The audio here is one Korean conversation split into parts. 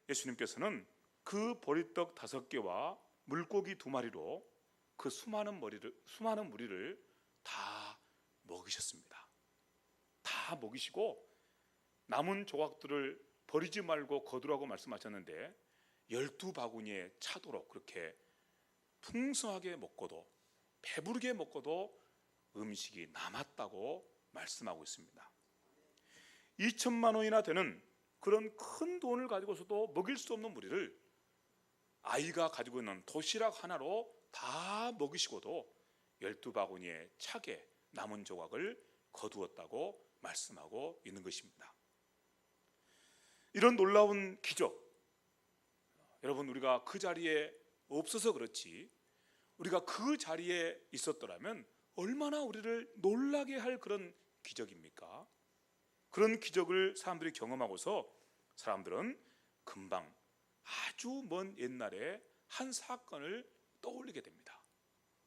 예수님께서는 그 보리떡 5개와 물고기 2마리로 그 수많은 무리를 다 먹이셨습니다. 다 먹이시고 남은 조각들을 버리지 말고 거두라고 말씀하셨는데 12바구니에 차도록 그렇게 풍성하게 먹고도, 배부르게 먹고도 음식이 남았다고 말씀하고 있습니다. 2천만 원이나 되는 그런 큰 돈을 가지고서도 먹일 수 없는 무리를 아이가 가지고 있는 도시락 하나로 다 먹이시고도 12바구니에 차게 남은 조각을 거두었다고 말씀하고 있는 것입니다. 이런 놀라운 기적, 여러분, 우리가 그 자리에 없어서 그렇지 우리가 그 자리에 있었더라면 얼마나 우리를 놀라게 할 그런 기적입니까? 그런 기적을 사람들이 경험하고서 사람들은 금방 아주 먼 옛날에 한 사건을 떠올리게 됩니다.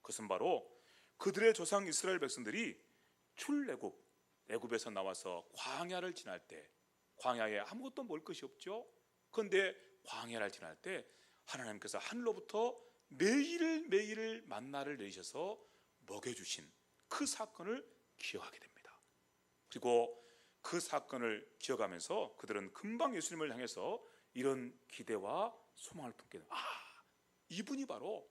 그것은 바로 그들의 조상 이스라엘 백성들이 출애굽, 애굽에서 나와서 광야를 지날 때, 광야에 아무것도 먹을 것이 없죠. 그런데 광야를 지날 때 하나님께서 하늘로부터 매일매일 만나를 내리셔서 먹여주신 그 사건을 기억하게 됩니다. 그리고 그 사건을 기억하면서 그들은 금방 예수님을 향해서 이런 기대와 소망을 품게 됩니다. 이분이 바로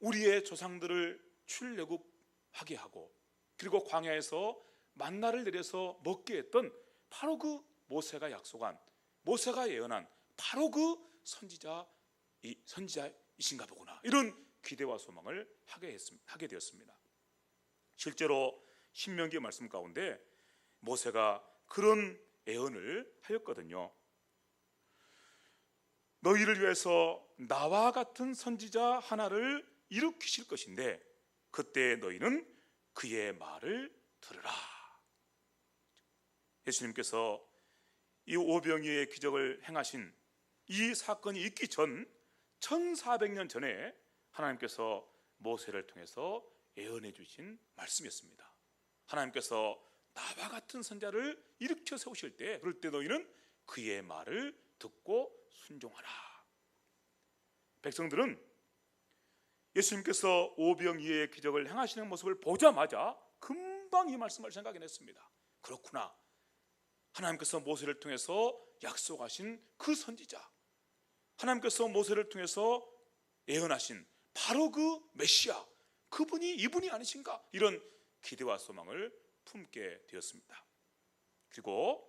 우리의 조상들을 출애굽하게 하고 그리고 광야에서 만나를 내려서 먹게 했던 바로 그 모세가 약속한, 모세가 예언한 바로 그 선지자이신가 보구나, 이런 기대와 소망을 하게 되었습니다. 실제로 신명기 말씀 가운데 모세가 그런 예언을 하였거든요. 너희를 위해서 나와 같은 선지자 하나를 일으키실 것인데 그때 너희는 그의 말을 들으라. 예수님께서 이 오병이어의 기적을 행하신 이 사건이 있기 전 1400년 전에 하나님께서 모세를 통해서 예언해 주신 말씀이었습니다. 하나님께서 나와 같은 선자를 일으켜 세우실 때, 그럴 때 너희는 그의 말을 듣고 순종하라. 백성들은 예수님께서 오병이어의 기적을 행하시는 모습을 보자마자 금방 이 말씀을 생각해냈습니다. 그렇구나, 하나님께서 모세를 통해서 약속하신 그 선지자, 하나님께서 모세를 통해서 예언하신 바로 그 메시아, 그분이 이분이 아니신가, 이런 기대와 소망을 품게 되었습니다. 그리고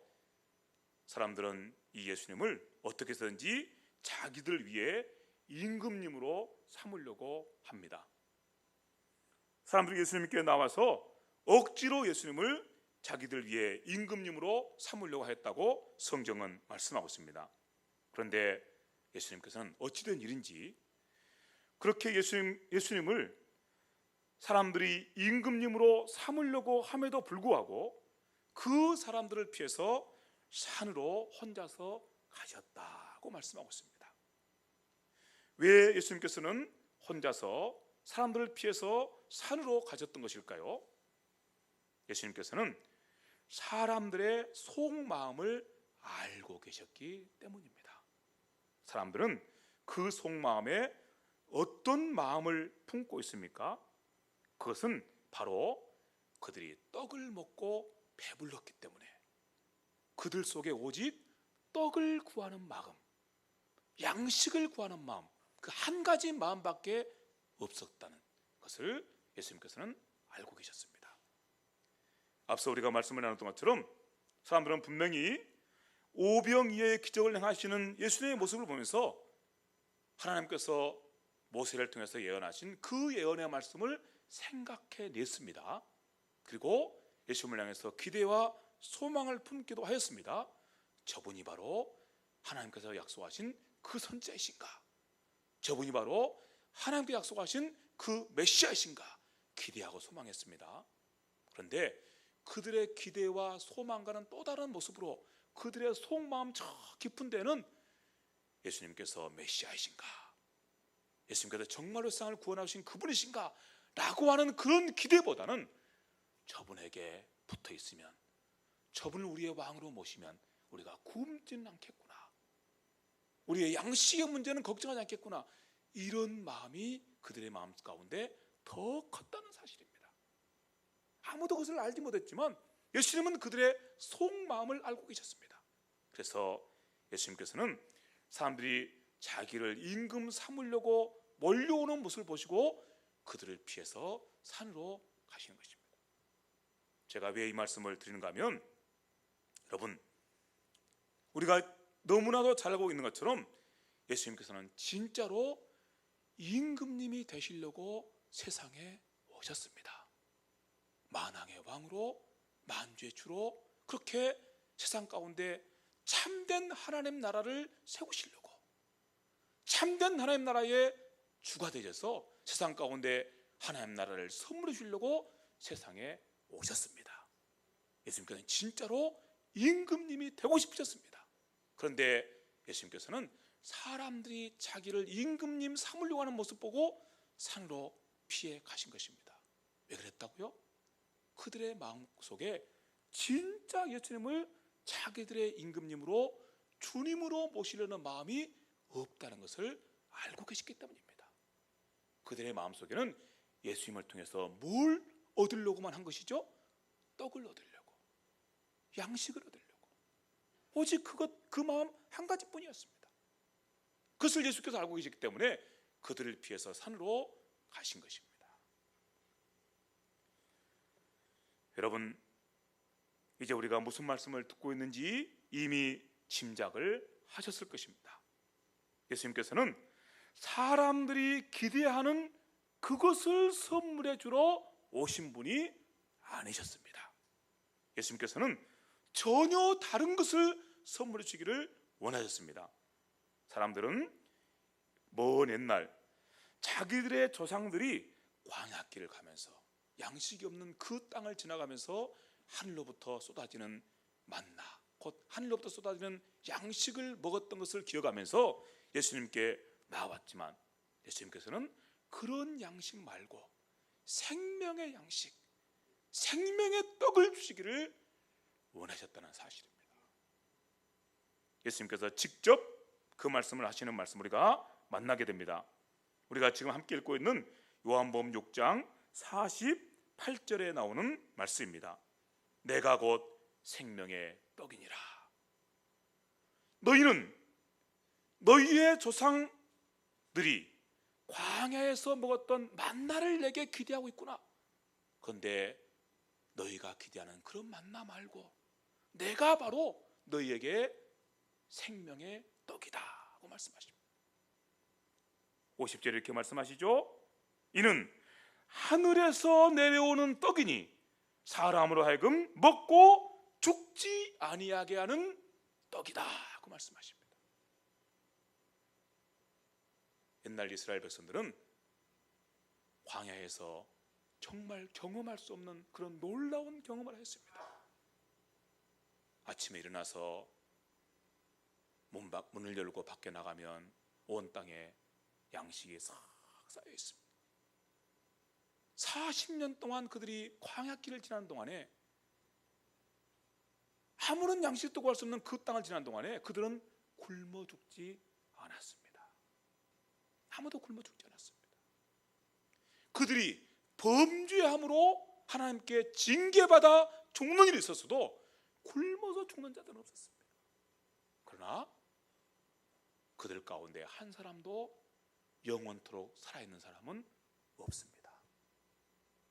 사람들은 이 예수님을 어떻게 해서든지 자기들 위해 임금님으로 삼으려고 합니다. 사람들이 예수님께 나와서 억지로 예수님을 자기들 위해 임금님으로 삼으려고 했다고 성경은 말씀하고 있습니다. 그런데 예수님께서는 어찌된 일인지 그렇게 예수님을 사람들이 임금님으로 삼으려고 함에도 불구하고 그 사람들을 피해서 산으로 혼자서 가셨다고 말씀하고 있습니다. 왜 예수님께서는 혼자서 사람들을 피해서 산으로 가셨던 것일까요? 예수님께서는 사람들의 속마음을 알고 계셨기 때문입니다. 사람들은 그 속마음에 어떤 마음을 품고 있습니까? 그것은 바로 그들이 떡을 먹고 배불렀기 때문에 그들 속에 오직 떡을 구하는 마음, 양식을 구하는 마음, 그 한 가지 마음밖에 없었다는 것을 예수님께서는 알고 계셨습니다. 앞서 우리가 말씀을 나눴던 것처럼 사람들은 분명히 오병이어의 기적을 행하시는 예수님의 모습을 보면서 하나님께서 모세를 통해서 예언하신 그 예언의 말씀을 생각해냈습니다. 그리고 예수님을 향해서 기대와 소망을 품기도 하였습니다. 저분이 바로 하나님께서 약속하신 그 선지자이신가, 저분이 바로 하나님께 약속하신 그 메시아이신가 기대하고 소망했습니다. 그런데 그들의 기대와 소망과는 또 다른 모습으로 그들의 속마음 저 깊은 데는 예수님께서 메시아이신가, 예수님께서 정말로 세상을 구원하신 그분이신가 라고 하는 그런 기대보다는 저분에게 붙어 있으면, 저분을 우리의 왕으로 모시면 우리가 굶지는 않겠구나, 우리의 양식의 문제는 걱정하지 않겠구나, 이런 마음이 그들의 마음 가운데 더 컸다는 사실입니다. 아무도 그것을 알지 못했지만 예수님은 그들의 속마음을 알고 계셨습니다. 그래서 예수님께서는 사람들이 자기를 임금 삼으려고 몰려오는 모습을 보시고 그들을 피해서 산으로 가시는 것입니다. 제가 왜 이 말씀을 드리는가 하면, 여러분, 우리가 너무나도 잘 알고 있는 것처럼 예수님께서는 진짜로 임금님이 되시려고 세상에 오셨습니다. 만왕의 왕으로, 만주의 주로 그렇게 세상 가운데 참된 하나님 나라를 세우시려고, 참된 하나님 나라의 주가 되셔서 세상 가운데 하나님 나라를 선물해 주려고 세상에 오셨습니다. 예수님께서는 진짜로 임금님이 되고 싶으셨습니다. 그런데 예수님께서는 사람들이 자기를 임금님 삼으려고 하는 모습 보고 산으로 피해 가신 것입니다. 왜 그랬다고요? 그들의 마음속에 진짜 예수님을 자기들의 임금님으로, 주님으로 모시려는 마음이 없다는 것을 알고 계셨기 때문입니다. 그들의 마음속에는 예수님을 통해서 뭘 얻으려고만 한 것이죠? 떡을 얻으려고, 양식을 얻으려고, 오직 그 마음 한 가지뿐이었습니다. 그것을 예수께서 알고 계셨기 때문에 그들을 피해서 산으로 가신 것입니다. 여러분, 이제 우리가 무슨 말씀을 듣고 있는지 이미 짐작을 하셨을 것입니다. 예수님께서는 사람들이 기대하는 그것을 선물해 주러 오신 분이 아니셨습니다. 예수님께서는 전혀 다른 것을 선물해 주기를 원하셨습니다. 사람들은 먼 옛날 자기들의 조상들이 광야길을 가면서 양식이 없는 그 땅을 지나가면서 하늘로부터 쏟아지는 만나, 곧 하늘로부터 쏟아지는 양식을 먹었던 것을 기억하면서 예수님께 나왔지만, 예수님께서는 그런 양식 말고 생명의 양식, 생명의 떡을 주시기를 원하셨다는 사실입니다. 예수님께서 직접 그 말씀을 하시는 말씀 우리가 만나게 됩니다. 우리가 지금 함께 읽고 있는 요한복음 6장 48절에 나오는 말씀입니다. 내가 곧 생명의 떡이니라. 너희는 너희의 조상들이 광야에서 먹었던 만나를 내게 기대하고 있구나. 그런데 너희가 기대하는 그런 만나 말고 내가 바로 너희에게 생명의 떡이다 하고 말씀하십니다. 50절에 이렇게 말씀하시죠. 이는 하늘에서 내려오는 떡이니 사람으로 하여금 먹고 죽지 아니하게 하는 떡이다 하고 말씀하십니다. 옛날 이스라엘 백성들은 광야에서 정말 경험할 수 없는 그런 놀라운 경험을 했습니다. 아침에 일어나서 문을 열고 밖에 나가면 온 땅에 양식이 싹 쌓여 있습니다. 40년 동안 그들이 광야길을 지나는 동안에, 아무런 양식도 구할 수 없는 그 땅을 지나는 동안에 그들은 굶어 죽지 않았습니다. 아무도 굶어 죽지 않았습니다. 그들이 범죄함으로 하나님께 징계받아 죽는 일이 있었어도 굶어서 죽는 자들은 없었습니다. 그러나 그들 가운데 한 사람도 영원토록 살아있는 사람은 없습니다.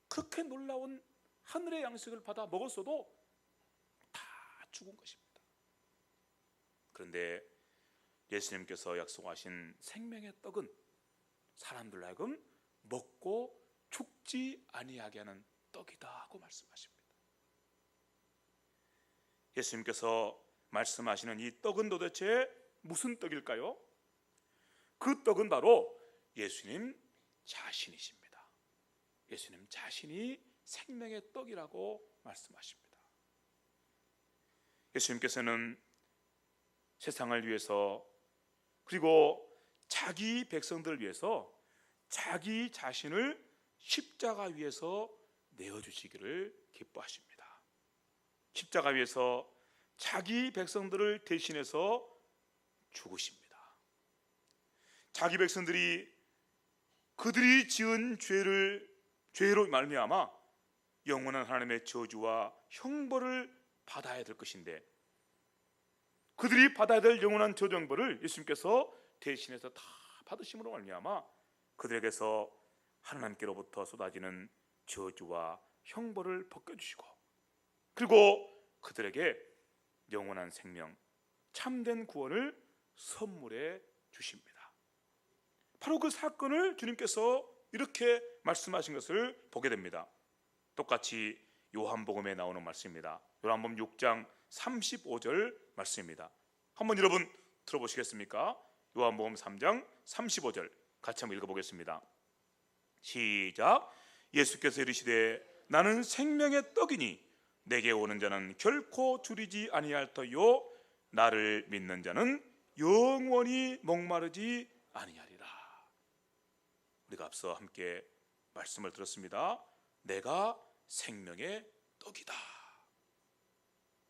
그렇게 놀라운 하늘의 양식을 받아 먹었어도 다 죽은 것입니다. 그런데 예수님께서 약속하신 생명의 떡은 사람들 하여금 먹고 죽지 아니하게 하는 떡이다 하고 말씀하십니다. 예수님께서 말씀하시는 이 떡은 도대체 무슨 떡일까요? 그 떡은 바로 예수님 자신이십니다. 예수님 자신이 생명의 떡이라고 말씀하십니다. 예수님께서는 세상을 위해서, 그리고 자기 백성들을 위해서 자기 자신을 십자가 위에서 내어주시기를 기뻐하십니다. 십자가 위에서 자기 백성들을 대신해서 죽으십니다. 자기 백성들이 그들이 지은 죄로 말미암아 영원한 하나님의 저주와 형벌을 받아야 될 것인데, 그들이 받아야 될 영원한 저주 형벌을 예수님께서 대신해서 다 받으심으로 말미암아 그들에게서 하나님께로부터 쏟아지는 저주와 형벌을 벗겨주시고, 그리고 그들에게 영원한 생명, 참된 구원을 선물해 주십니다. 바로 그 사건을 주님께서 이렇게 말씀하신 것을 보게 됩니다. 똑같이 요한복음에 나오는 말씀입니다. 요한복음 6장 35절 말씀입니다. 한번 여러분 들어보시겠습니까? 요한복음 3장 35절 같이 한번 읽어보겠습니다. 시작. 예수께서 이르시되 나는 생명의 떡이니 내게 오는 자는 결코 줄이지 아니할 터요 나를 믿는 자는 영원히 목마르지 아니하리라. 우리가 앞서 함께 말씀을 들었습니다. 내가 생명의 떡이다.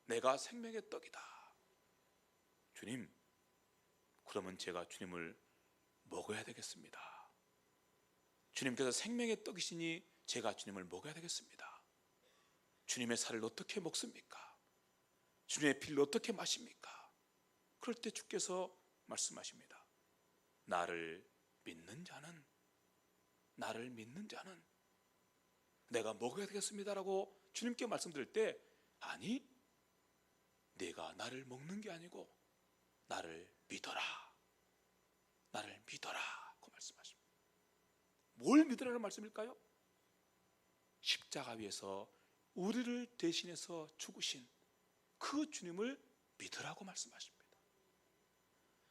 내가 생명의 떡이다. 주님, 그러면 제가 주님을 먹어야 되겠습니다. 주님께서 생명의 떡이시니 제가 주님을 먹어야 되겠습니다. 주님의 살을 어떻게 먹습니까? 주님의 피를 어떻게 마십니까? 그럴 때 주께서 말씀하십니다. 나를 믿는 자는 내가 먹어야 되겠습니다라고 주님께 말씀드릴 때, 아니, 내가 나를 먹는 게 아니고 나를 믿어라 그 말씀하십니다. 뭘 믿으라는 말씀일까요? 십자가 위에서 우리를 대신해서 죽으신 그 주님을 믿으라고 말씀하십니다.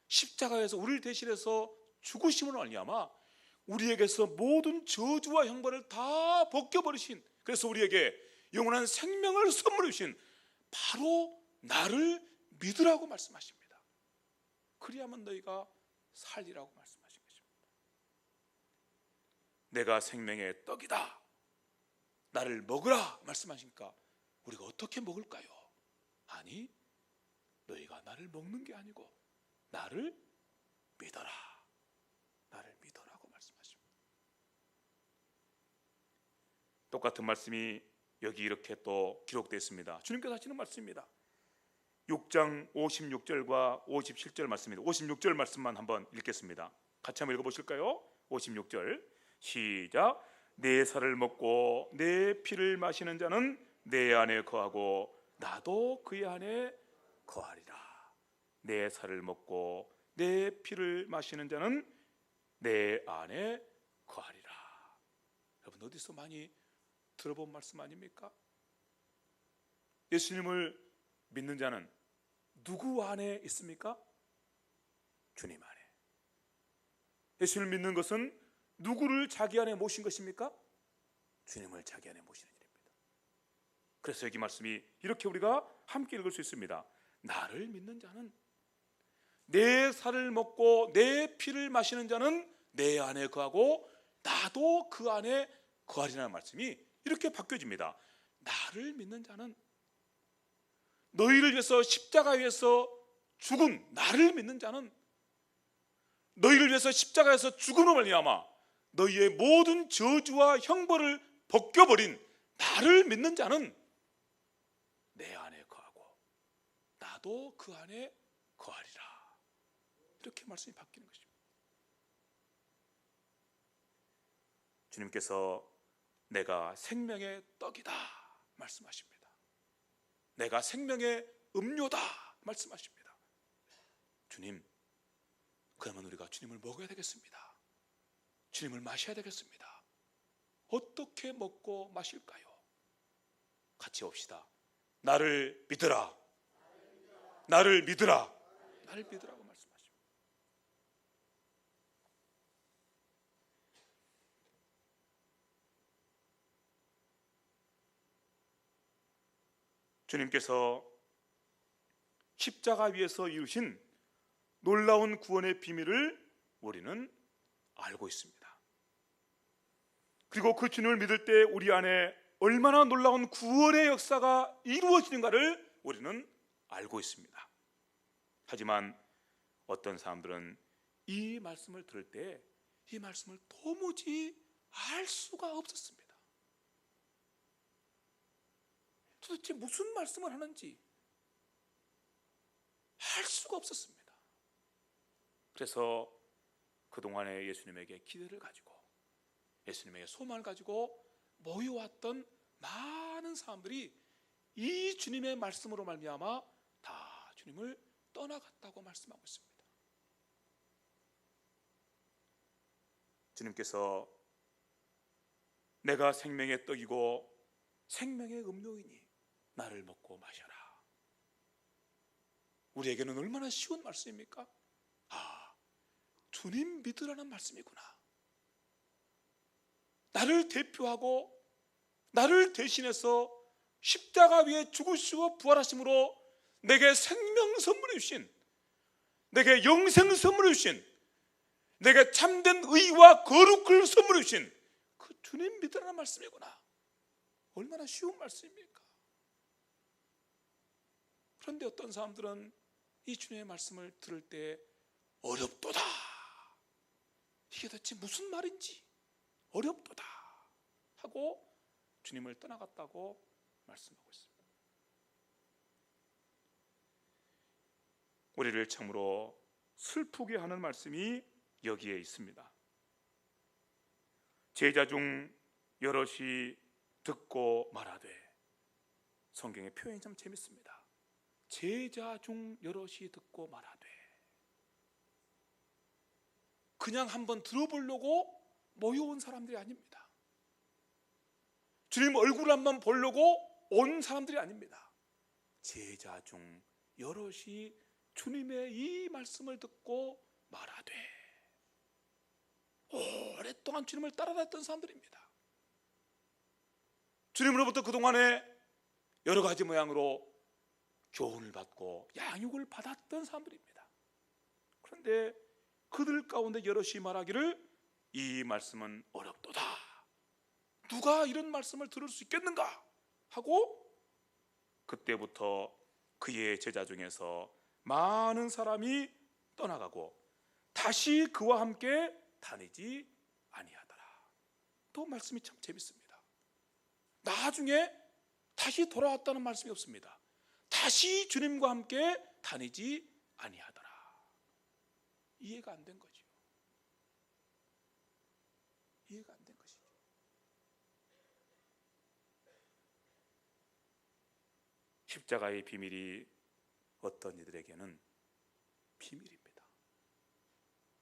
십자가에서 우리를 대신해서 죽으심으로 말미암아 우리에게서 모든 저주와 형벌을 다 벗겨버리신, 그래서 우리에게 영원한 생명을 선물해 주신 바로 나를 믿으라고 말씀하십니다. 그리하면 너희가 살리라고 말씀하신 것입니다. 내가 생명의 떡이다, 나를 먹으라 말씀하시니까 우리가 어떻게 먹을까요? 아니, 너희가 나를 먹는 게 아니고 나를 믿어라 고 말씀하십니다. 똑같은 말씀이 여기 이렇게 또 기록되어 있습니다. 주님께서 하시는 말씀입니다. 6장 56절과 57절 말씀입니다. 56절 말씀만 한번 읽겠습니다. 같이 한번 읽어보실까요? 56절 시작. 내 살을 먹고 내 피를 마시는 자는 내 안에 거하고 나도 그의 안에 거하리라. 내 살을 먹고 내 피를 마시는 자는 내 안에 거하리라. 여러분, 어디서 많이 들어본 말씀 아닙니까? 예수님을 믿는 자는 누구 안에 있습니까? 주님 안에. 예수님을 믿는 것은 누구를 자기 안에 모신 것입니까? 주님을 자기 안에 모시는 일입니다. 그래서 여기 말씀이 이렇게 우리가 함께 읽을 수 있습니다. 나를 믿는 자는, 내 살을 먹고 내 피를 마시는 자는 내 안에 거하고 나도 그 안에 거하리라는 말씀이 이렇게 바뀌어집니다. 나를 믿는 자는, 너희를 위해서 십자가 위에서 죽은 나를 믿는 자는, 너희를 위해서 십자가에서 죽음으로 말미암아 너희의 모든 저주와 형벌을 벗겨버린 나를 믿는 자는 내 안에 거하고 나도 그 안에 거하리라. 이렇게 말씀이 바뀌는 것입니다. 주님께서 내가 생명의 떡이다 말씀하십니다. 내가 생명의 음료다 말씀하십니다. 주님, 그러면 우리가 주님을 먹어야 되겠습니다. 주님을 마셔야 되겠습니다. 어떻게 먹고 마실까요? 같이 봅시다. 나를 믿으라. 나를 믿으라. 나를 믿으라고 말씀하십니다. 주님께서 십자가 위에서 이루신 놀라운 구원의 비밀을 우리는 알고 있습니다. 그리고 그 주님을 믿을 때 우리 안에 얼마나 놀라운 구원의 역사가 이루어지는가를 우리는 알고 있습니다. 하지만 어떤 사람들은 이 말씀을 들을 때 이 말씀을 도무지 알 수가 없었습니다. 도대체 무슨 말씀을 하는지 알 수가 없었습니다. 그래서 그동안에 예수님에게 기대를 가지고 예수님에게 소망을 가지고 모여왔던 많은 사람들이 이 주님의 말씀으로 말미암아 다 주님을 떠나갔다고 말씀하고 있습니다. 주님께서 내가 생명의 떡이고 생명의 음료이니 나를 먹고 마셔라. 우리에게는 얼마나 쉬운 말씀입니까? 주님 믿으라는 말씀이구나. 나를 대표하고 나를 대신해서 십자가 위에 죽으시고 부활하심으로 내게 생명 선물해 주신, 내게 영생 선물해 주신, 내게 참된 의와 거룩을 선물해 주신 그 주님 믿으라는 말씀이구나. 얼마나 쉬운 말씀입니까? 그런데 어떤 사람들은 이 주님의 말씀을 들을 때 어렵도다, 이게 도대체 무슨 말인지 어렵도다 하고 주님을 떠나갔다고 말씀하고 있습니다. 우리를 참으로 슬프게 하는 말씀이 여기에 있습니다. 제자 중 여럿이 듣고 말하되, 성경의 표현이 참 재밌습니다. 제자 중 여럿이 듣고 말하되, 그냥 한번 들어보려고 모여온 사람들이 아닙니다. 주님 얼굴 한번 보려고 온 사람들이 아닙니다. 제자 중 여럿이 주님의 이 말씀을 듣고 말하되, 오랫동안 주님을 따라다녔던 사람들입니다. 주님으로부터 그동안에 여러 가지 모양으로 교훈을 받고 양육을 받았던 사람들입니다. 그런데 그들 가운데 여럿이 말하기를 이 말씀은 어렵도다, 누가 이런 말씀을 들을 수 있겠는가 하고, 그때부터 그의 제자 중에서 많은 사람이 떠나가고 다시 그와 함께 다니지 아니하더라. 또 말씀이 참 재밌습니다. 나중에 다시 돌아왔다는 말씀이 없습니다. 다시 주님과 함께 다니지 아니하더라. 이해가 안 된 거죠. 이해가 안 된 것이죠. 십자가의 비밀이 어떤 이들에게는 비밀입니다.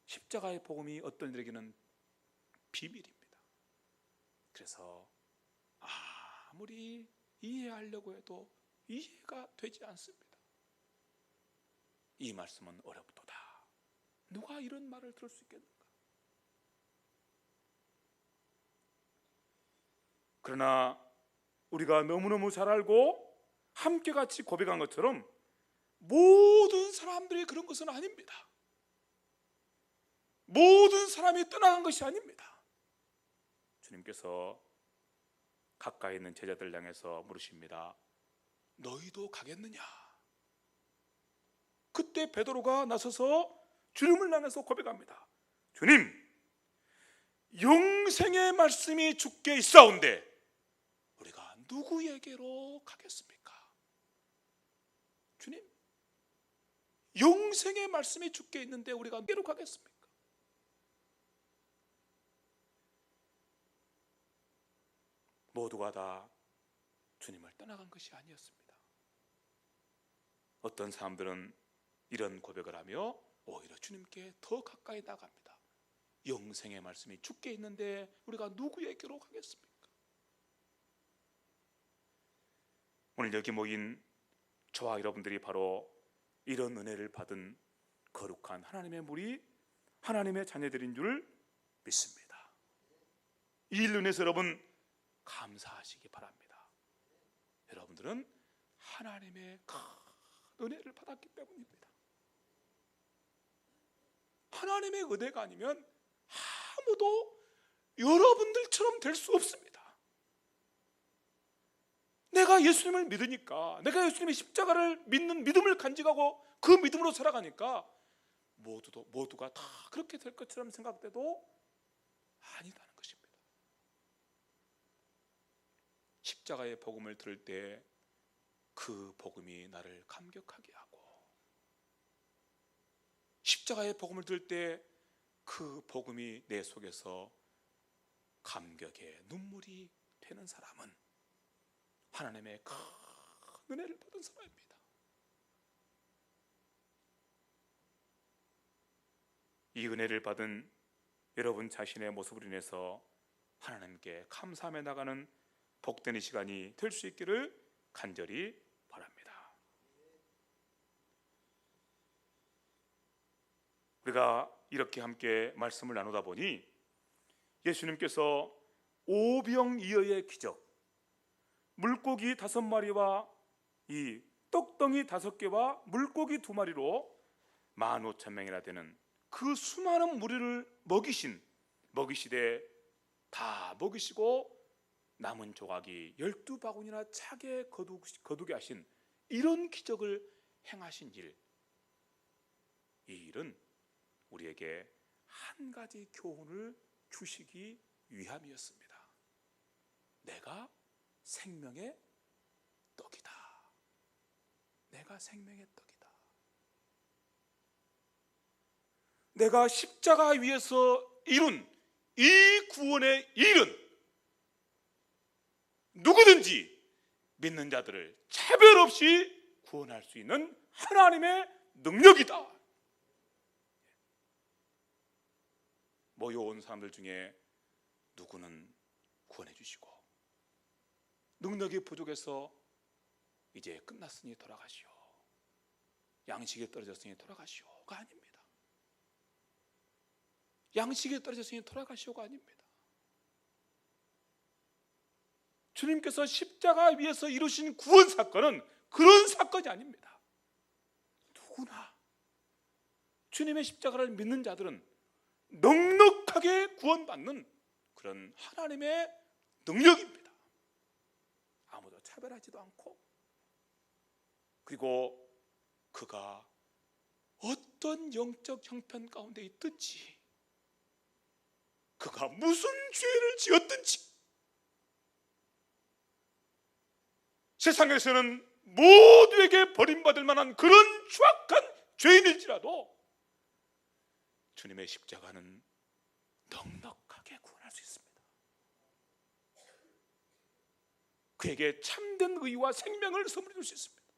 십자가의 복음이 어떤 이들에게는 비밀입니다. 그래서 아무리 이해하려고 해도 이해가 되지 않습니다. 이 말씀은 어렵도다, 누가 이런 말을 들을 수 있겠는가? 그러나 우리가 너무너무 잘 알고 함께 같이 고백한 것처럼 모든 사람들이 그런 것은 아닙니다. 모든 사람이 떠나간 것이 아닙니다. 주님께서 가까이 있는 제자들 향해서 물으십니다. 너희도 가겠느냐? 그때 베드로가 나서서 주님을 향해서 고백합니다. 주님, 영생의 말씀이 주께 있사온데 우리가 누구에게로 가겠습니까? 주님, 영생의 말씀이 주께 있는데 우리가 누구에게로 가겠습니까? 모두가 다 주님을 떠나간 것이 아니었습니다. 어떤 사람들은 이런 고백을 하며 오히려 주님께 더 가까이 나갑니다. 영생의 말씀이 주께 있는데 우리가 누구에게로 가겠습니까? 오늘 여기 모인 저와 여러분들이 바로 이런 은혜를 받은 거룩한 하나님의 무리, 하나님의 자녀들인 줄 믿습니다. 이 일로 인해서 여러분 감사하시기 바랍니다. 여러분들은 하나님의 큰 은혜를 받았기 때문입니다. 하나님의 은혜가 아니면 아무도 여러분들처럼 될 수 없습니다. 내가 예수님을 믿으니까, 내가 예수님의 십자가를 믿는 믿음을 간직하고 그 믿음으로 살아가니까 모두가 다 그렇게 될 것처럼 생각돼도 아니다는 것입니다. 십자가의 복음을 들을 때 그 복음이 나를 감격하게 하고, 십자가의 복음을 들을 때 그 복음이 내 속에서 감격의 눈물이 되는 사람은 하나님의 큰 은혜를 받은 사람입니다. 이 은혜를 받은 여러분 자신의 모습으로 인해서 하나님께 감사하며 나가는 복된 이 시간이 될 수 있기를 간절히 바랍니다. 우리가 이렇게 함께 말씀을 나누다 보니 예수님께서 오병이어의 기적, 물고기 5마리와 이 떡덩이 5개와 물고기 2마리로 15,000명이나 되는 그 수많은 무리를 먹이시되 다 먹이시고 남은 조각이 12바구니나 차게 거두게 하신 이런 기적을 행하신 일, 이 일은 우리에게 한 가지 교훈을 주시기 위함이었습니다. 내가 생명의 떡이다. 내가 생명의 떡이다. 내가 십자가 위에서 이룬 이 구원의 일은 누구든지 믿는 자들을 차별 없이 구원할 수 있는 하나님의 능력이다. 모여온 사람들 중에 누구는 구원해 주시고, 능력이 부족해서 이제 끝났으니 돌아가시오, 양식이 떨어졌으니 돌아가시오가 아닙니다. 양식이 떨어졌으니 돌아가시오가 아닙니다. 주님께서 십자가 위에서 이루신 구원 사건은 그런 사건이 아닙니다. 누구나 주님의 십자가를 믿는 자들은 넉넉하게 구원받는 그런 하나님의 능력입니다. 아무도 차별하지도 않고, 그리고 그가 어떤 영적 형편 가운데 있든지, 그가 무슨 죄를 지었든지, 세상에서는 모두에게 버림받을 만한 그런 추악한 죄인일지라도 주님의 십자가는 넉넉하게 구원할 수 있습니다. 그에게 참된 의와 생명을 선물해 줄 수 있습니다.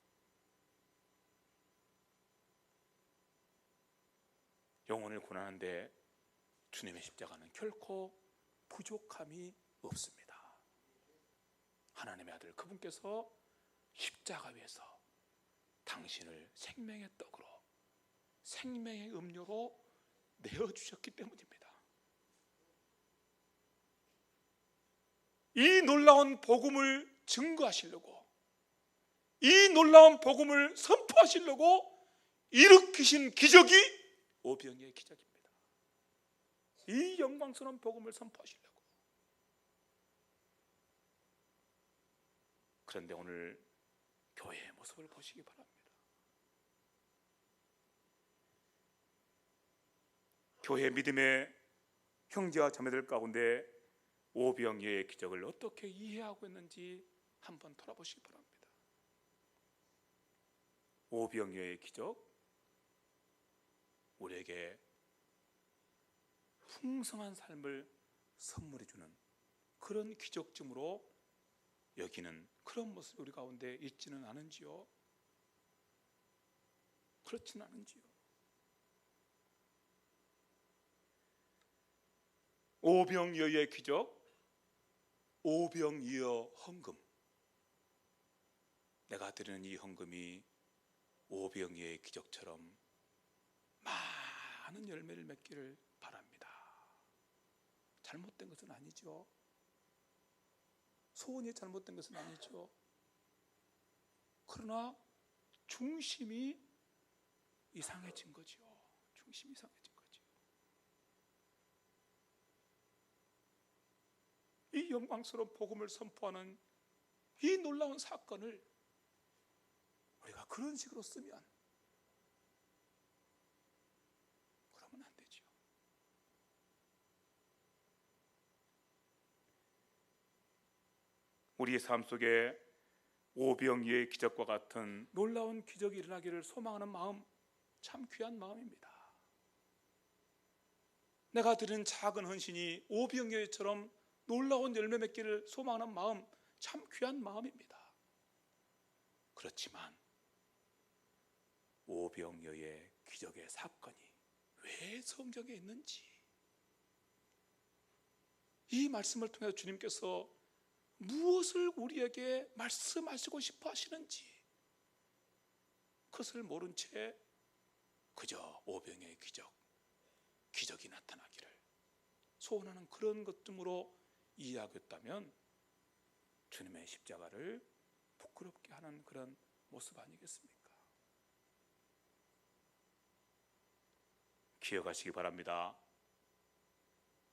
영혼을 구원하는데 주님의 십자가는 결코 부족함이 없습니다. 하나님의 아들 그분께서 십자가 위에서 당신을 생명의 떡으로, 생명의 음료로 내어주셨기 때문입니다. 이 놀라운 복음을 증거하시려고, 이 놀라운 복음을 선포하시려고 일으키신 기적이 오병이어의 기적입니다. 이 영광스러운 복음을 선포하시려고. 그런데 오늘 교회의 모습을 보시기 바랍니다. 교회 믿음의 형제와 자매들 가운데 오병이어의 기적을 어떻게 이해하고 있는지 한번 돌아보시기 바랍니다. 오병이어의 기적, 우리에게 풍성한 삶을 선물해 주는 그런 기적쯤으로 여기는 그런 모습이 우리 가운데 있지는 않은지요? 그렇지는 않은지요? 오병이어의 기적, 오병이어 헌금, 내가 드리는 이 헌금이 오병이어의 기적처럼 많은 열매를 맺기를 바랍니다. 잘못된 것은 아니죠. 소원이 잘못된 것은 아니죠. 그러나 중심이 이상해진 거죠. 중심이 이상해진 거죠. 이 영광스러운 복음을 선포하는 이 놀라운 사건을 우리가 그런 식으로 쓰면 우리의 삶 속에 오병이의 기적과 같은 놀라운 기적이 일어나기를 소망하는 마음, 참 귀한 마음입니다. 내가 드리는 작은 헌신이 오병이어처럼 놀라운 열매 맺기를 소망하는 마음, 참 귀한 마음입니다. 그렇지만 오병이어의 기적의 사건이 왜 성경에 있는지, 이 말씀을 통해서 주님께서 무엇을 우리에게 말씀하시고 싶어 하시는지, 그것을 모른 채 그저 오병이어의 기적이 나타나기를 소원하는 그런 것들로 이해하겠다면 주님의 십자가를 부끄럽게 하는 그런 모습 아니겠습니까? 기억하시기 바랍니다.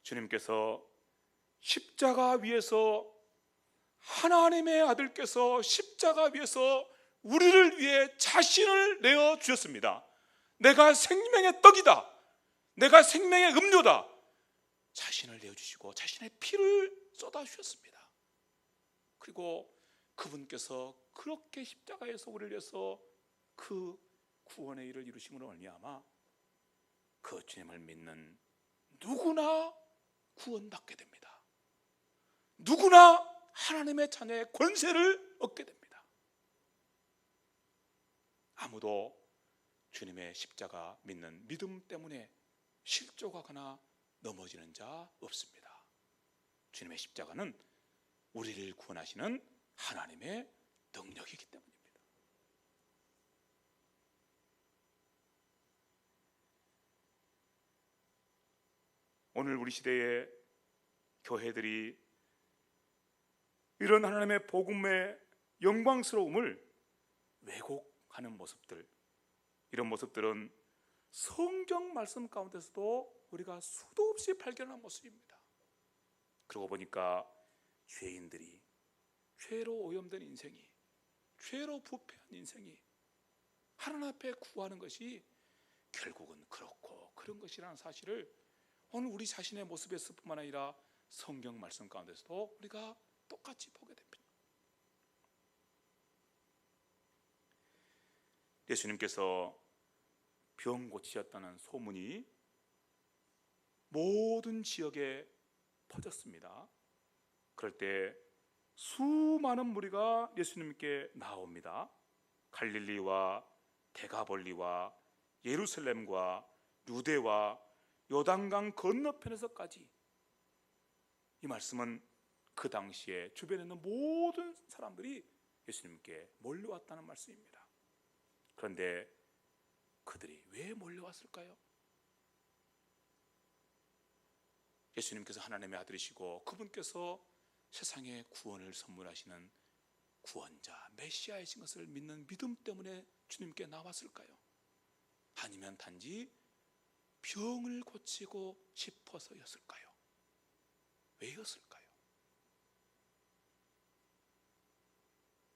주님께서 십자가 위에서, 하나님의 아들께서 십자가 위에서 우리를 위해 자신을 내어 주셨습니다. 내가 생명의 떡이다, 내가 생명의 음료다, 자신을 내어주시고 자신의 피를 쏟아주셨습니다. 그리고 그분께서 그렇게 십자가에서 우리를 위해서 그 구원의 일을 이루심으로 말미암아 그 주님을 믿는 누구나 구원받게 됩니다. 누구나 하나님의 자녀의 권세를 얻게 됩니다. 아무도 주님의 십자가 믿는 믿음 때문에 실족하거나 넘어지는 자 없습니다. 주님의 십자가는 우리를 구원하시는 하나님의 능력이기 때문입니다. 오늘 우리 시대의 교회들이 이런 하나님의 복음의 영광스러움을 왜곡하는 모습들, 이런 모습들은 성경 말씀 가운데서도 우리가 수도 없이 발견한 모습입니다. 그러고 보니까 죄인들이, 죄로 오염된 인생이, 죄로 부패한 인생이 하나님 앞에 구하는 것이 결국은 그렇고 그런 것이라는 사실을 오늘 우리 자신의 모습에서 뿐만 아니라 성경 말씀 가운데서도 우리가 똑같이 보게 됩니다. 예수님께서 병 고치셨다는 소문이 모든 지역에 퍼졌습니다. 그럴 때 수많은 무리가 예수님께 나옵니다. 갈릴리와 데가볼리와 예루살렘과 유대와 요단강 건너편에서까지. 이 말씀은 그 당시에 주변에 있는 모든 사람들이 예수님께 몰려왔다는 말씀입니다. 그런데 그들이 왜 몰려왔을까요? 예수님께서 하나님의 아들이시고 그분께서 세상에 구원을 선물하시는 구원자 메시아이신 것을 믿는 믿음 때문에 주님께 나왔을까요? 아니면 단지 병을 고치고 싶어서였을까요? 왜였을까요?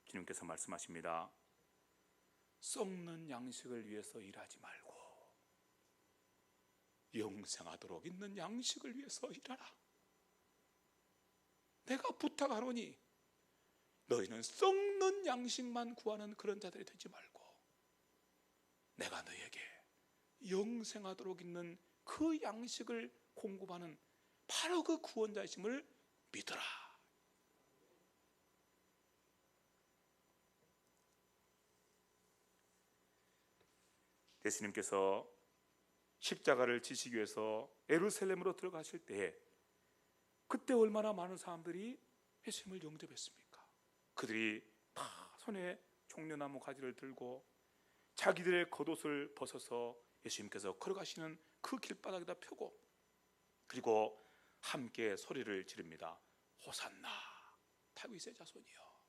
주님께서 말씀하십니다. 썩는 양식을 위해서 일하지 말고 영생하도록 있는 양식을 위해서 일하라. 내가 부탁하노니 너희는 썩는 양식만 구하는 그런 자들이 되지 말고 내가 너희에게 영생하도록 있는 그 양식을 공급하는 바로 그 구원자이심을 믿어라. 예수님께서 십자가를 지시기 위해서 예루살렘으로 들어가실 때에 그때 얼마나 많은 사람들이 예수님을 영접했습니까? 그들이 다 손에 종려나무 가지를 들고 자기들의 겉옷을 벗어서 예수님께서 걸어가시는 그 길바닥에다 펴고, 그리고 함께 소리를 지릅니다. 호산나, 다윗의 자손이여,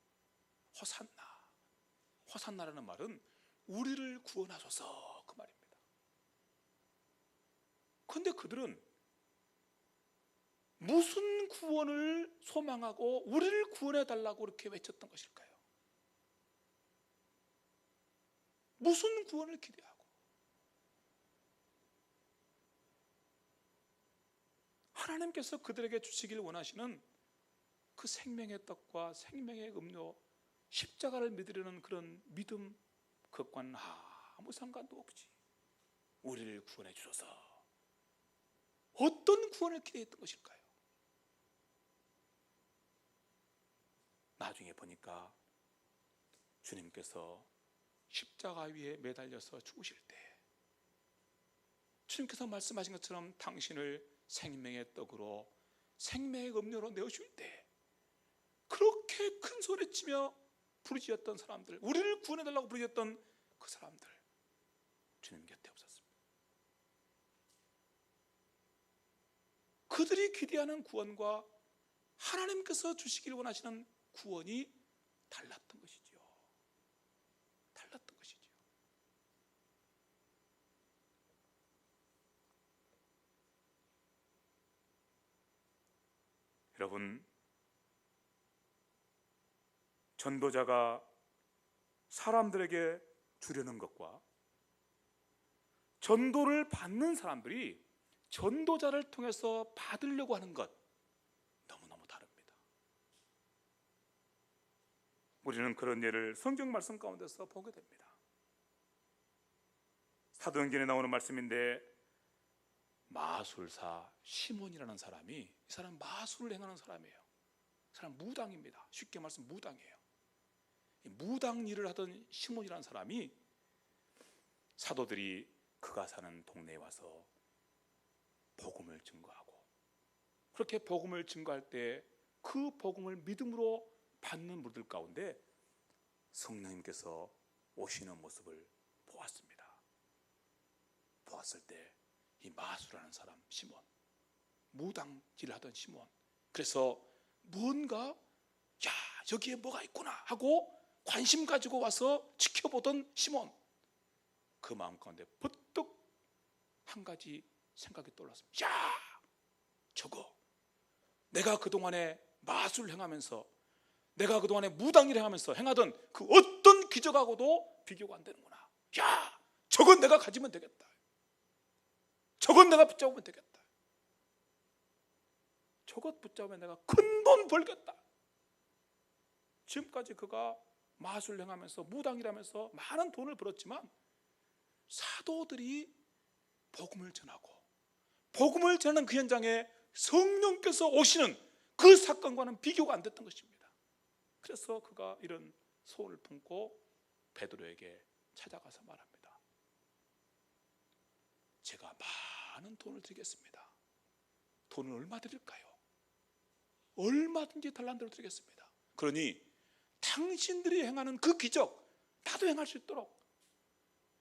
호산나. 호산나라는 말은 우리를 구원하소서, 그 말입니다. 그런데 그들은 무슨 구원을 소망하고 우리를 구원해달라고 그렇게 외쳤던 것일까요? 무슨 구원을 기대하고? 하나님께서 그들에게 주시길 원하시는 그 생명의 떡과 생명의 음료 십자가를 믿으려는 그런 믿음, 그것과는 아무 상관도 없지. 우리를 구원해 주셔서 어떤 구원을 기대했던 것일까요? 나중에 보니까 주님께서 십자가 위에 매달려서 죽으실 때 주님께서 말씀하신 것처럼 당신을 생명의 떡으로 생명의 음료로 내어줄 때 그렇게 큰 소리치며 부르짖었던 사람들, 우리를 구원해달라고 부르짖었던 그 사람들, 주님 곁에 없었습니다. 그들이 기대하는 구원과 하나님께서 주시길 원하시는 구원이 달랐던 것이죠. 달랐던 것이죠. 여러분, 전도자가 사람들에게 주려는 것과 전도를 받는 사람들이 전도자를 통해서 받으려고 하는 것, 너무너무 다릅니다. 우리는 그런 예를 성경 말씀 가운데서 보게 됩니다. 사도행전에 나오는 말씀인데, 마술사 시몬이라는 사람이, 이 사람 마술을 행하는 사람이에요. 이 사람 무당입니다. 쉽게 말하면 무당이에요. 무당 일을 하던 시몬이라는 사람이 사도들이 그가 사는 동네에 와서 복음을 증거하고, 그렇게 복음을 증거할 때 그 복음을 믿음으로 받는 분들 가운데 성령님께서 오시는 모습을 보았습니다. 보았을 때 이 마술하는 사람 시몬, 무당질 하던 시몬, 그래서 뭔가 야 여기에 뭐가 있구나 하고 관심 가지고 와서 지켜보던 시몬, 그 마음 가운데 번뜩 한 가지 생각이 떠올랐습니다. 야 저거 내가 그동안에 마술을 행하면서, 내가 그동안에 무당일을 행하면서 행하던 그 어떤 기적하고도 비교가 안 되는구나. 야 저건 내가 가지면 되겠다. 저건 내가 붙잡으면 되겠다. 저것 붙잡으면 내가 큰 돈 벌겠다. 지금까지 그가 마술을 행하면서 무당이라면서 많은 돈을 벌었지만 사도들이 복음을 전하고 복음을 전하는 그 현장에 성령께서 오시는 그 사건과는 비교가 안 됐던 것입니다. 그래서 그가 이런 소원을 품고 베드로에게 찾아가서 말합니다. 제가 많은 돈을 드리겠습니다. 돈을 얼마 드릴까요? 얼마든지 달라는 대로 드리겠습니다. 그러니 당신들이 행하는 그 기적 나도 행할 수 있도록,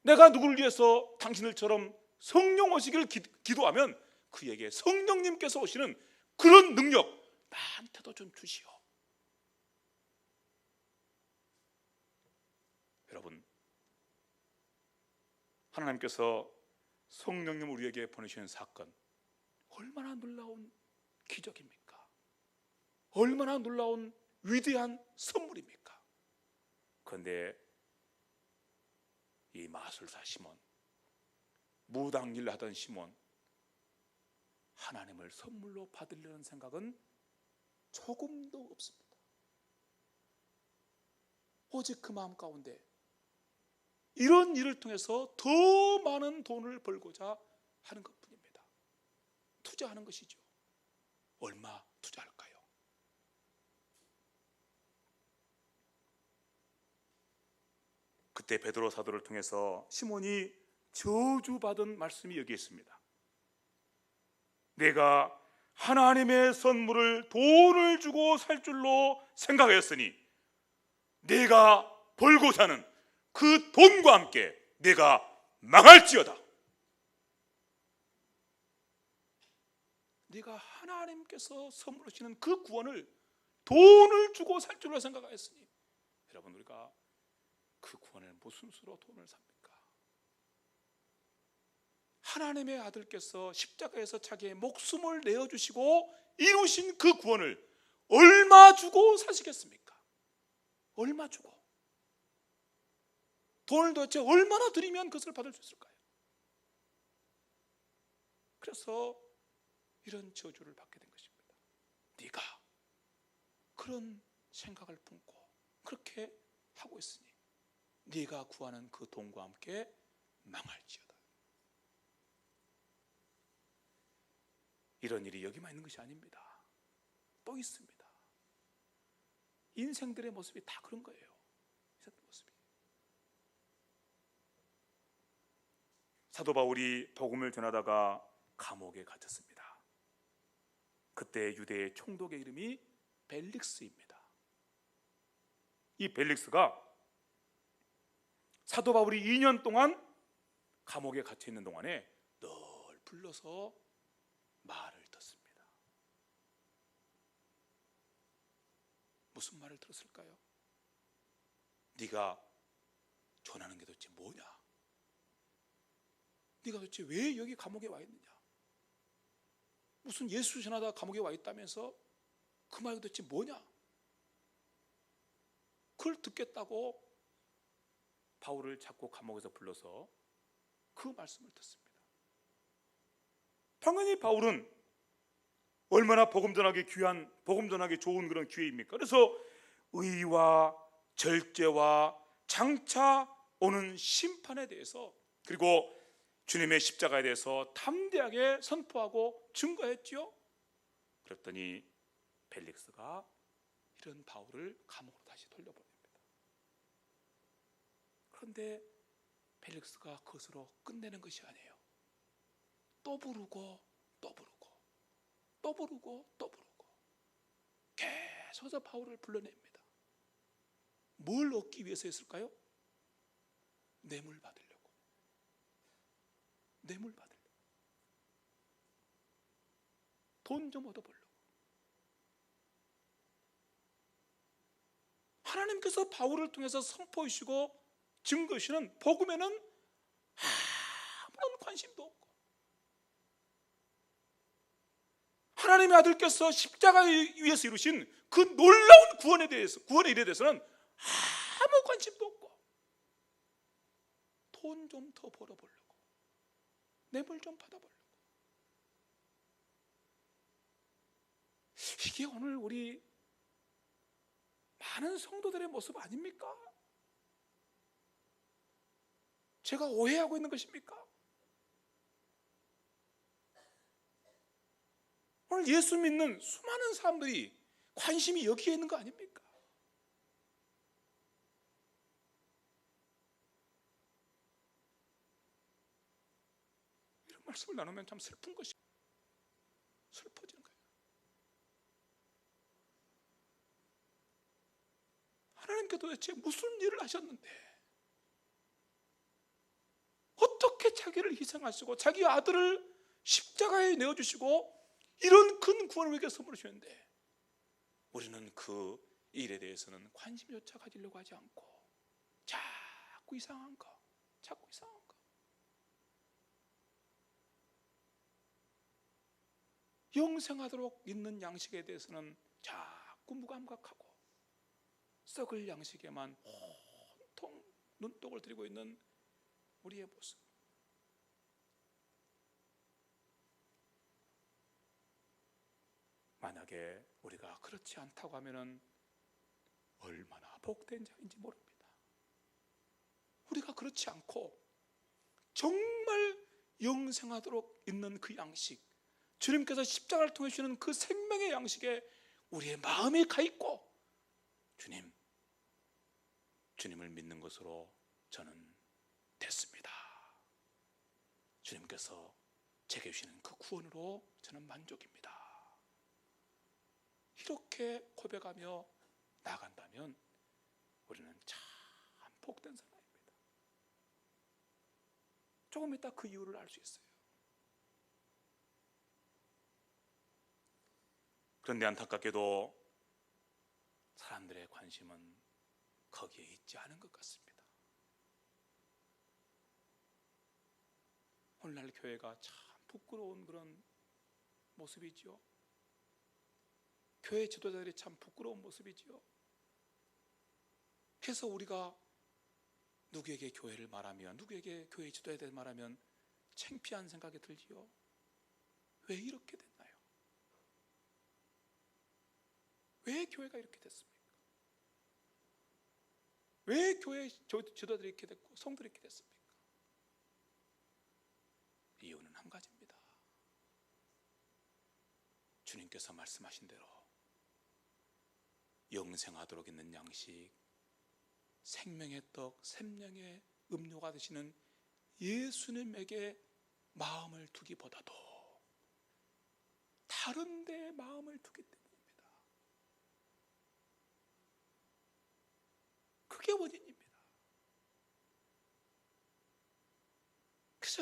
내가 누구를 위해서 당신들처럼 성령 오시기를 기도하면 그에게 성령님께서 오시는 그런 능력 나한테도 좀 주시오. 여러분, 하나님께서 성령님을 우리에게 보내시는 사건, 얼마나 놀라운 기적입니까? 얼마나 놀라운 위대한 선물입니까? 그런데 이 마술사 시몬, 무당일 하던 시몬, 하나님을 선물로 받으려는 생각은 조금도 없습니다. 오직 그 마음 가운데 이런 일을 통해서 더 많은 돈을 벌고자 하는 것뿐입니다. 투자하는 것이죠. 얼마 투자할까요? 그때 베드로 사도를 통해서 시몬이 저주받은 말씀이 여기 있습니다. 내가 하나님의 선물을 돈을 주고 살 줄로 생각했으니 내가 벌고자 하는 그 돈과 함께 내가 망할지어다. 네가 하나님께서 선물하시는 그 구원을 돈을 주고 살 줄로 생각하였으니, 여러분 우리가 그 구원을 무슨 수로 돈을 삽니까? 하나님의 아들께서 십자가에서 자기의 목숨을 내어주시고 이루신 그 구원을 얼마 주고 사시겠습니까? 얼마 주고? 돈을 도대체 얼마나 드리면 그것을 받을 수 있을까요? 그래서 이런 저주를 받게 된 것입니다. 네가 그런 생각을 품고 그렇게 하고 있으니 네가 구하는 그 돈과 함께 망할지어다. 이런 일이 여기만 있는 것이 아닙니다. 또 있습니다. 인생들의 모습이 다 그런 거예요. 모습이. 사도 바울이 복음을 전하다가 감옥에 갇혔습니다. 그때 유대의 총독의 이름이 벨릭스입니다. 이 벨릭스가 사도 바울이 2년 동안 감옥에 갇혀 있는 동안에 늘 불러서 말을 듣습니다. 무슨 말을 들었을까요? 네가 전하는 게 도대체 뭐냐? 네가 도대체 왜 여기 감옥에 와 있느냐? 무슨 예수 전하다 감옥에 와 있다면서 그 말이 도대체 뭐냐? 그걸 듣겠다고 바울을 자꾸 감옥에서 불러서 그 말씀을 듣습니다. 당연히 바울은 얼마나 복음 전하기 귀한, 복음 전하기 좋은 그런 기회입니까? 그래서 의와 절제와 장차 오는 심판에 대해서, 그리고 주님의 십자가에 대해서 담대하게 선포하고 증거했지요. 그랬더니 벨릭스가 이런 바울을 감옥으로 다시 돌려보냅니다. 그런데 벨릭스가 그것으로 끝내는 것이 아니에요. 또 부르고 또 부르고 또 부르고 또 부르고 계속해서 바울을 불러냅니다. 뭘 얻기 위해서였을까요? 뇌물 받으려고. 뇌물 받으려고. 돈 좀 얻어보려고. 하나님께서 바울을 통해서 선포하시고 증거하시는 복음에는 아무런 관심도 없고, 하나님의 아들께서 십자가에 위해서 이루신 그 놀라운 구원에 대해서, 구원의 일에 대해서는 아무 관심도 없고, 돈 좀 더 벌어보려고, 뇌물 좀 받아보려고. 이게 오늘 우리 많은 성도들의 모습 아닙니까? 제가 오해하고 있는 것입니까? 오늘 예수 믿는 수많은 사람들이 관심이 여기에 있는 거 아닙니까? 이런 말씀을 나누면 참 슬픈 것이, 슬퍼지는 거예요. 하나님께 도대체 무슨 일을 하셨는데 어떻게 자기를 희생하시고 자기 아들을 십자가에 내어주시고 이런 큰 구원을 우리에게 선물해 주셨는데 우리는 그 일에 대해서는 관심조차 가지려고 하지 않고 자꾸 이상한 거, 자꾸 이상한 거. 영생하도록 있는 양식에 대해서는 자꾸 무감각하고 썩을 양식에만 온통 눈독을 들이고 있는 우리의 모습. 만약에 우리가 그렇지 않다고 하면은 얼마나 복된 자인지 모릅니다. 우리가 그렇지 않고 정말 영생하도록 있는 그 양식, 주님께서 십자가를 통해 주시는 그 생명의 양식에 우리의 마음이 가 있고 주님을 믿는 것으로 저는 됐습니다. 주님께서 제게 주시는 그 구원으로 저는 만족입니다. 이렇게 고백하며 나간다면 우리는 참 복된 사람입니다. 조금 이따 그 이유를 알 수 있어요. 그런데 안타깝게도 사람들의 관심은 거기에 있지 않은 것 같습니다. 오늘날 교회가 참 부끄러운 그런 모습이지요. 교회 지도자들이 참 부끄러운 모습이지요. 그래서 우리가 누구에게 교회를 말하면, 누구에게 교회 지도자에 대해 말하면 창피한 생각이 들지요. 왜 이렇게 됐나요? 왜 교회가 이렇게 됐습니까? 왜 교회 지도자들이 이렇게 됐고 성들이 이렇게 됐습니까? 이유는 한 가지입니다. 주님께서 말씀하신 대로 영생하도록 있는 양식, 생명의 떡, 생명의 음료가 되시는 예수님에게 마음을 두기보다도 다른 데에 마음을 두기 때문입니다. 그게 원인입니다. 그래서